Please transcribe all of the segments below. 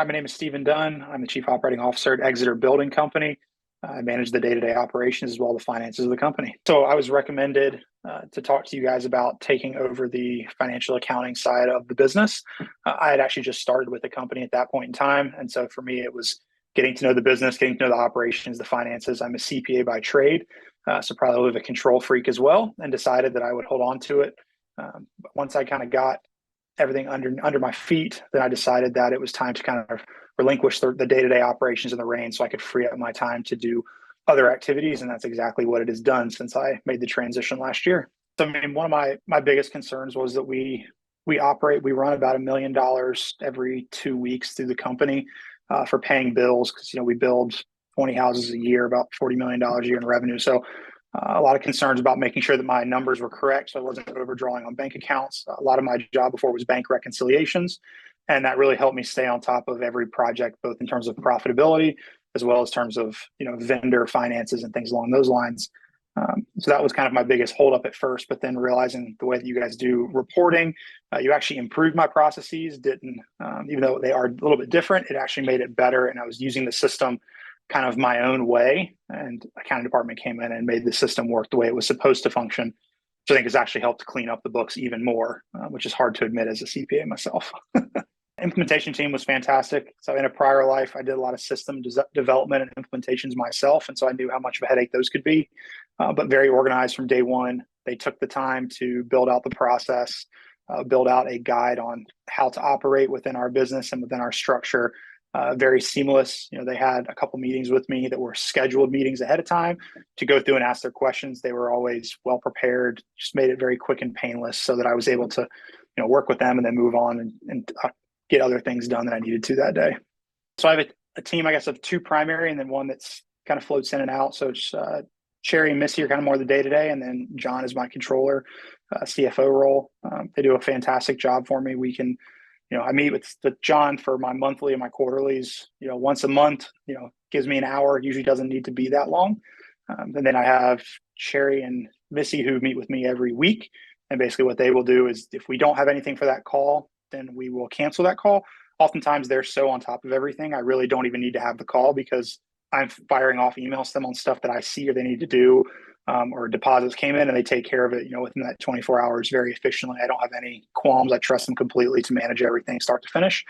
Hi, my name is Dunn. I'm the Chief Operating Officer at Exeter Building Company. I manage the day-to-day operations as well as the finances of the company. So I was recommended to talk to you guys about taking over the financial accounting side of the business. I had actually just started with the company at that point in time. And so for me, it was getting to know the business, getting to know the operations, the finances. I'm a CPA by trade, so probably a little bit of a control freak as well, and decided that I would hold on to it. But once I kind of got everything under my feet, then I decided that it was time to kind of relinquish the day-to-day operations in the reins so I could free up my time to do other activities. And that's exactly what it has done since I made the transition last year. So I mean, one of my biggest concerns was that we run about $1 million every 2 weeks through the company for paying bills, because we build 20 houses a year, about $40 million a year in revenue. So a lot of concerns about making sure that my numbers were correct, so I wasn't overdrawing on bank accounts. A lot of my job before was bank reconciliations, and that really helped me stay on top of every project, both in terms of profitability as well as terms of vendor finances and things along those lines. So that was kind of my biggest holdup at first, but then realizing the way that you guys do reporting, you actually improved my processes. Even though they are a little bit different, it actually made it better, and I was using the system kind of my own way, and accounting department came in and made the system work the way it was supposed to function, which I think has actually helped to clean up the books even more, which is hard to admit as a CPA myself. Implementation team was fantastic. So in a prior life, I did a lot of system development and implementations myself, and so I knew how much of a headache those could be, but very organized from day one. They took the time to build out the process, build out a guide on how to operate within our business and within our structure. Very seamless. They had a couple meetings with me that were scheduled meetings ahead of time to go through and ask their questions. They were always well prepared, just made it very quick and painless so that I was able to, work with them and then move on and get other things done that I needed to that day. So I have a team, I guess, of two primary and then one that's kind of floats in and out. So it's Sherry and Missy are kind of more the day-to-day, and then John is my controller, CFO role. They do a fantastic job for me. We can I meet with John for my monthly and my quarterlies, once a month, gives me an hour, usually doesn't need to be that long. And then I have Sherry and Missy who meet with me every week. And basically what they will do is if we don't have anything for that call, then we will cancel that call. Oftentimes they're so on top of everything, I really don't even need to have the call because I'm firing off emails to them on stuff that I see or they need to do. Or deposits came in and they take care of it, within that 24 hours very efficiently. I don't have any qualms. I trust them completely to manage everything start to finish.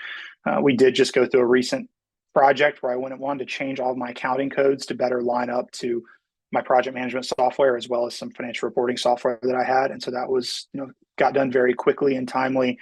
We did just go through a recent project where I wanted to change all of my accounting codes to better line up to my project management software as well as some financial reporting software that I had. And so that was, got done very quickly and timely.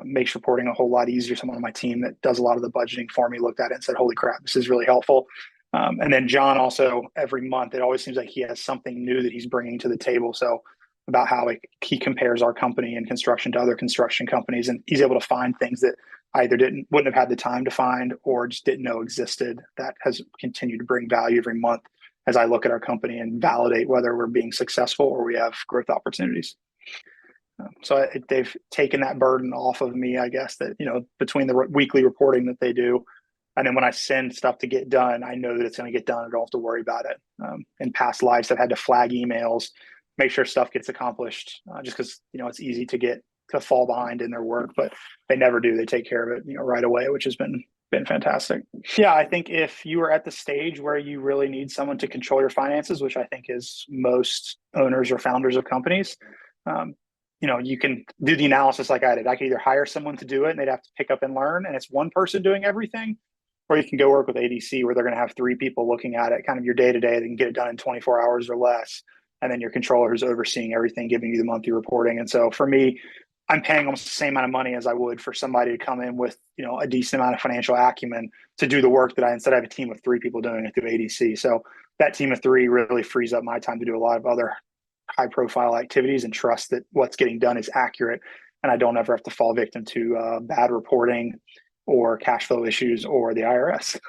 Makes reporting a whole lot easier. Someone on my team that does a lot of the budgeting for me looked at it and said, holy crap, this is really helpful. And then John also, every month, it always seems like he has something new that he's bringing to the table. So about how he compares our company in construction to other construction companies, and he's able to find things that I either wouldn't have had the time to find or just didn't know existed. That has continued to bring value every month as I look at our company and validate whether we're being successful or we have growth opportunities. So they've taken that burden off of me, I guess, that, between the weekly reporting that they do. And then when I send stuff to get done, I know that it's going to get done. I don't have to worry about it. In past lives, I've had to flag emails, make sure stuff gets accomplished, just because, it's easy to fall behind in their work, but they never do. They take care of it, right away, which has been fantastic. Yeah, I think if you are at the stage where you really need someone to control your finances, which I think is most owners or founders of companies, you can do the analysis like I did. I could either hire someone to do it and they'd have to pick up and learn, and it's one person doing everything, or you can go work with ADC where they're going to have 3 people looking at it, kind of your day-to-day. They can get it done in 24 hours or less. And then your controller who's overseeing everything, giving you the monthly reporting. And so for me, I'm paying almost the same amount of money as I would for somebody to come in with, a decent amount of financial acumen to do the work that instead I have a team of 3 people doing it through ADC. So that team of 3 really frees up my time to do a lot of other high profile activities and trust that what's getting done is accurate. And I don't ever have to fall victim to bad reporting or cash flow issues or the IRS.